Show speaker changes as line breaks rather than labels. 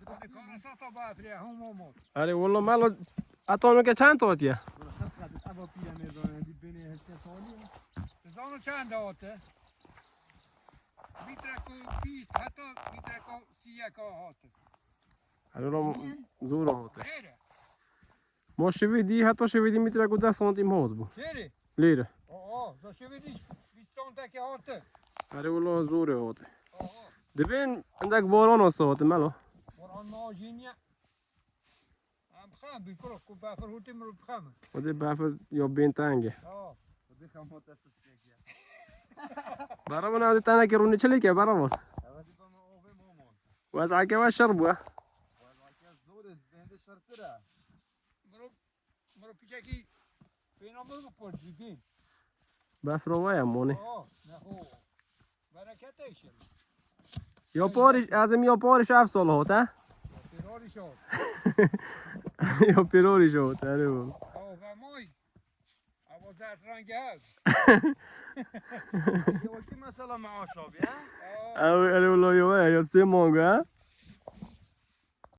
کارسا تا بافری هم موت.
آره والله مالو اتانو که چند تا آتیه؟
زانو چند داته؟ میترکو 20 حتی میترکو 30 هاته.
آره زور آهاته.
چیره؟
ما شویدی حتی شویدی میتره که 10 سانتیم هات بو.
چیره؟
لیره.
دا شویدیش 20 سانته هاته.
آره والله زور آهاته.
آه.
دبین اندک باران آساته مالو.
بران ماجینیا. هم خام بیکرو کو بافر هوتی مرو بخام.
و ده بافر یا بین تنگه.
آه.
خودی خموت است چیکه.
برامون هذه تانه که رونی چلی که برامون.
اولی با ما اوه مومون.
و از عکه و شربوه.
والله زور بنده شرطره.
مرو پیچکی بینا مرو پرجیبین.
بافر وای مونه.
آه نه خو. برکتش.
یا پارش ازم یا پارش 7 سال هاته.
پیراری شد.
یا پیروری شد. آره والله.
آه و مای. آوازت رنگ هست.
یه وقتی مثلا معاش آبی ها.
آره والله یا 3 مانگا.